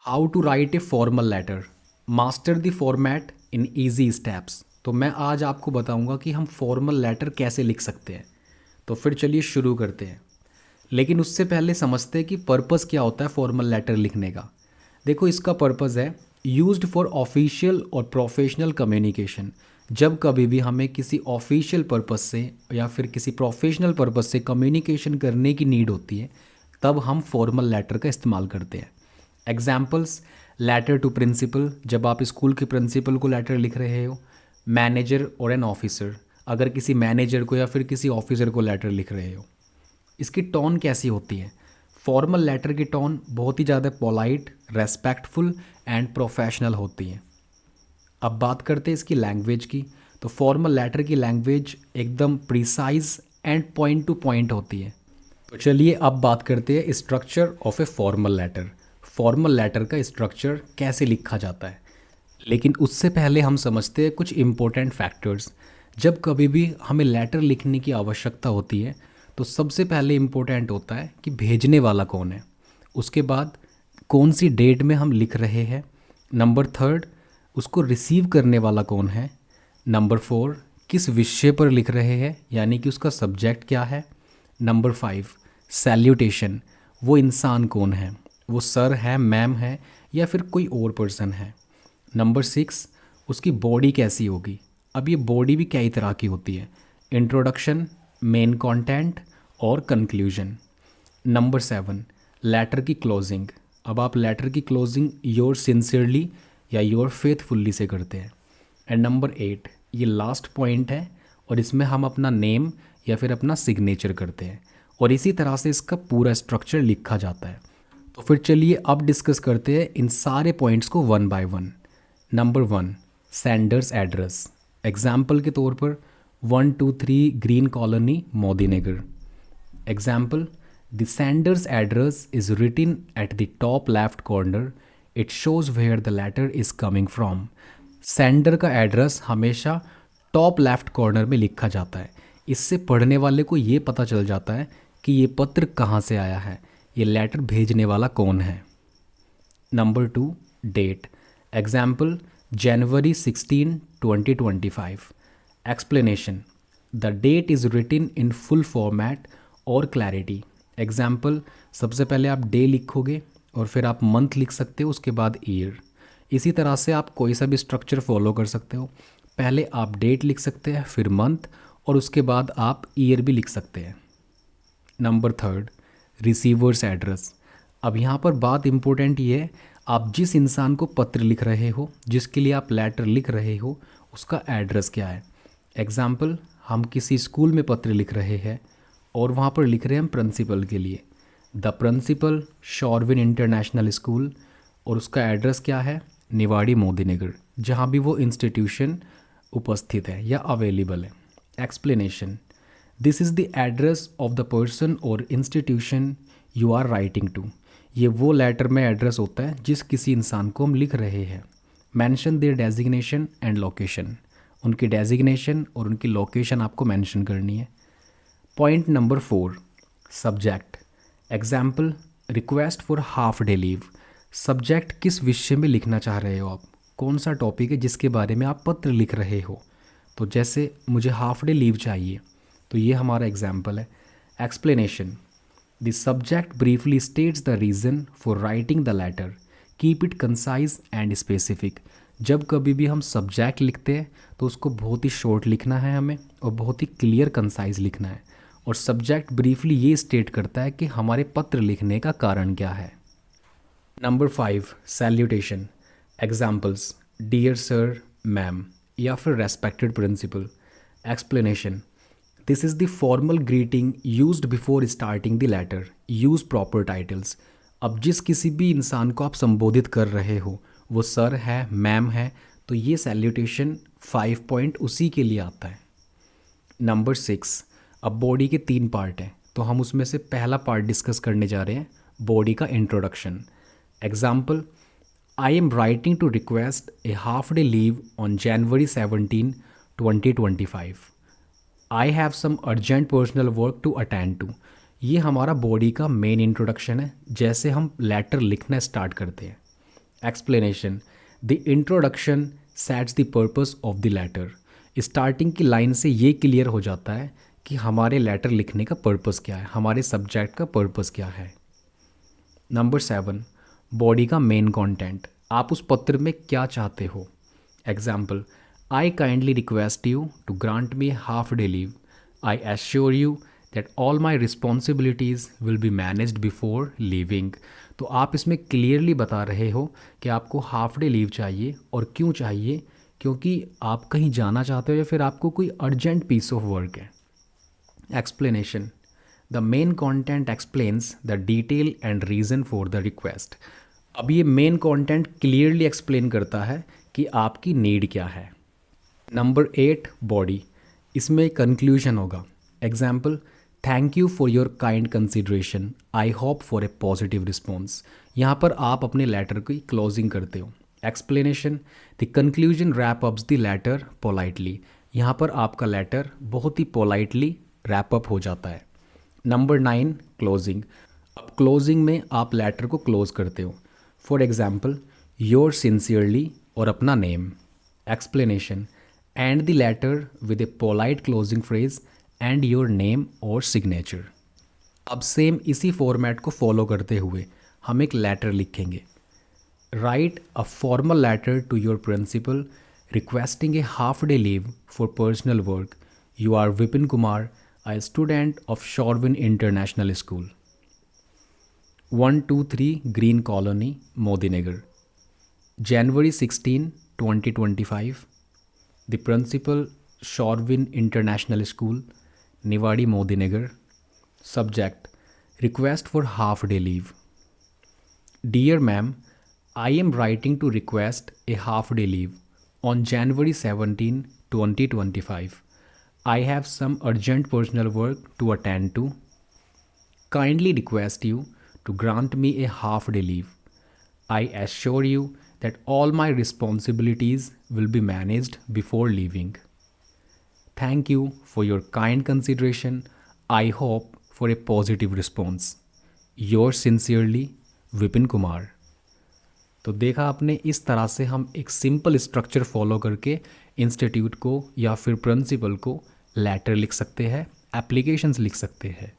How to write a formal letter, master the format in easy steps. तो मैं आज आपको बताऊंगा कि हम फॉर्मल लेटर कैसे लिख सकते हैं। तो फिर चलिए शुरू करते हैं। लेकिन उससे पहले समझते हैं कि पर्पस क्या होता है फॉर्मल लेटर लिखने का। देखो, इसका पर्पस है यूज्ड फॉर ऑफिशियल और प्रोफेशनल कम्युनिकेशन। जब कभी भी हमें किसी ऑफिशियल पर्पस से या फिर किसी प्रोफेशनल पर्पस से कम्युनिकेशन करने की नीड होती है, तब हम फॉर्मल लेटर का इस्तेमाल करते हैं। एग्जाम्पल्स: लेटर टू प्रिंसिपल, जब आप स्कूल के प्रिंसिपल को लेटर लिख रहे हो। मैनेजर और एन ऑफिसर, अगर किसी मैनेजर को या फिर किसी ऑफिसर को लेटर लिख रहे हो। इसकी टोन कैसी होती है? फॉर्मल लेटर की टोन बहुत ही ज़्यादा पोलाइट, रेस्पेक्टफुल एंड प्रोफेशनल होती है। अब बात करते हैं इसकी लैंग्वेज की। तो फॉर्मल लेटर की लैंग्वेज एकदम precise and point to point होती है। तो चलिए अब बात करते हैं structure of a formal letter. Formal letter का स्ट्रक्चर कैसे लिखा जाता है। लेकिन उससे पहले हम समझते हैं कुछ इम्पोर्टेंट फैक्टर्स। जब कभी भी हमें लेटर लिखने की आवश्यकता होती है, तो सबसे पहले इम्पोर्टेंट होता है कि भेजने वाला कौन है। उसके बाद कौन सी डेट में हम लिख रहे हैं। नंबर थर्ड, उसको रिसीव करने वाला कौन है। नंबर फोर, किस विषय पर लिख रहे हैं, यानी कि उसका सब्जेक्ट क्या है। नंबर फाइव, सैल्यूटेशन, वो इंसान कौन है, वो सर है, मैम है, या फिर कोई और पर्सन है। नंबर सिक्स, उसकी बॉडी कैसी होगी। अब ये बॉडी भी कई तरह की होती है: इंट्रोडक्शन, मेन कंटेंट और कंक्लूजन। नंबर सेवन, लेटर की क्लोजिंग। अब आप लेटर की क्लोजिंग योर सिंसियरली या योर फेथफुल्ली से करते हैं। एंड नंबर एट, ये लास्ट पॉइंट है और इसमें हम अपना नेम या फिर अपना सिग्नेचर करते हैं। और इसी तरह से इसका पूरा स्ट्रक्चर लिखा जाता है। तो फिर चलिए अब डिस्कस करते हैं इन सारे पॉइंट्स को one by one. Number one, sender's address. Example के तौर पर 123 green colony, Modinagar. Example: the sender's address is written at the top left corner, it shows where the letter is coming from. Sender का address हमेशा top left corner में लिखा जाता है। इससे पढ़ने वाले को ये पता चल जाता है कि ये पत्र कहाँ से आया है, ये लेटर भेजने वाला कौन है। Number two, date. Example: January 16, 2025। Explanation: the date is written in full format और क्लैरिटी। एग्जाम्पल: सबसे पहले आप डे लिखोगे और फिर आप मंथ लिख सकते हो, उसके बाद ईयर। इसी तरह से आप कोई सा भी स्ट्रक्चर फॉलो कर सकते हो। पहले आप डेट लिख सकते हैं, फिर मंथ, और उसके बाद आप ईयर भी लिख सकते हैं। Number third, receiver's address. अब यहाँ पर बात इम्पोर्टेंट ये है, आप जिस इंसान को पत्र लिख रहे हो, जिसके लिए आप लेटर लिख रहे हो, उसका एड्रेस क्या है। एग्जाम्पल: हम किसी स्कूल में पत्र लिख रहे हैं और वहाँ पर लिख रहे हैं हम प्रिंसिपल के लिए, द प्रिंसिपल, शॉरविन इंटरनेशनल स्कूल, और उसका एड्रेस क्या है, निवाड़ी, मोदीनगर, जहाँ भी वो इंस्टीट्यूशन उपस्थित है या अवेलेबल है। Explanation: this is the address of the person और institution you are writing to. ये वो लेटर में एड्रेस होता है जिस किसी इंसान को हम लिख रहे हैं। Mention their designation and location. उनकी डेजिग्नेशन और उनकी लोकेशन आपको मेंशन करनी है। Point number four, subject. Example: request for half day leave. Subject किस विषय में लिखना चाह रहे हो आप, कौन सा टॉपिक है जिसके बारे में आप पत्र लिख रहे हो। तो जैसे मुझे हाफ डे लीव चाहिए, तो ये हमारा एग्जाम्पल है। Explanation: the subject briefly states the reason for writing the letter, keep it concise and specific. जब कभी भी हम सब्जेक्ट लिखते हैं तो उसको बहुत ही शॉर्ट लिखना है हमें, और बहुत ही क्लियर कंसाइज लिखना है। और सब्जेक्ट ब्रीफली ये स्टेट करता है कि हमारे पत्र लिखने का कारण क्या है। Number five, salutation. Examples: dear sir, ma'am, या फिर respected principal. Explanation: this is the formal greeting used before starting the letter, use proper titles. अब जिस किसी भी इंसान को आप संबोधित कर रहे हो, वो सर है, मैम है, तो ये सैल्यूटेशन 5 पॉइंट उसी के लिए आता है। नंबर सिक्स, अब बॉडी के 3 पार्ट हैं, तो हम उसमें से पहला पार्ट डिस्कस करने जा रहे हैं, बॉडी का introduction. Example: I am writing to request a half day leave on January 17, 2025। I have some urgent personal work to attend to. ये हमारा बॉडी का मेन इंट्रोडक्शन है, जैसे हम लेटर लिखना स्टार्ट करते हैं। Explanation, the introduction sets the purpose of the letter. Starting की लाइन से ये क्लियर हो जाता है कि हमारे लेटर लिखने का पर्पस क्या है, हमारे सब्जेक्ट का पर्पस क्या है। नंबर 7, बॉडी का मेन कंटेंट, आप उस पत्र में क्या चाहते हो। Example, I kindly request you to grant me half day leave. I assure you that all my responsibilities will be managed before leaving. तो आप इसमें क्लियरली बता रहे हो कि आपको हाफ डे लीव चाहिए और क्यों चाहिए, क्योंकि आप कहीं जाना चाहते हो या फिर आपको कोई अर्जेंट पीस ऑफ वर्क है। Explanation, the main content explains the detail and reason for the request. अब ये मेन कॉन्टेंट क्लियरली एक्सप्लेन करता है कि आपकी नीड क्या है। नंबर 8, बॉडी, इसमें कंक्लूजन होगा। Example, thank you for your kind consideration, I hope for a positive response. यहाँ पर आप अपने लेटर की क्लोजिंग करते हो। Explanation, the conclusion wrap ups the letter politely. यहाँ पर आपका लेटर बहुत ही पोलाइटली रैप अप हो जाता है। Number 9, closing. अब क्लोजिंग में आप लेटर को क्लोज करते हो। फॉर एग्जाम्पल, योर सिंसियरली और अपना name. Explanation, end the letter with a polite closing phrase and your name और सिग्नेचर। अब सेम इसी फॉर्मेट को फॉलो करते हुए हम एक लेटर लिखेंगे। Write a formal letter to your principal requesting a half day leave for personal work. You are Vipin Kumar, a student of Shorvin International School, 123 Green Colony, Modinagar. January 16, 2025. The principal, Shorvin International School, Niwadi, Modinagar. Subject, request for half day leave. Dear ma'am, I am writing to request a half day leave on January 17, 2025. I have some urgent personal work to attend to. Kindly request you to grant me a half day leave. I assure you that all my responsibilities will be managed before leaving. Thank you for your kind consideration. I hope for a positive response. Yours sincerely, Vipin Kumar. तो देखा आपने, इस तरह से हम एक simple structure follow करके institute को या फिर प्रिंसिपल को लेटर लिख सकते हैं, एप्लीकेशंस लिख सकते हैं।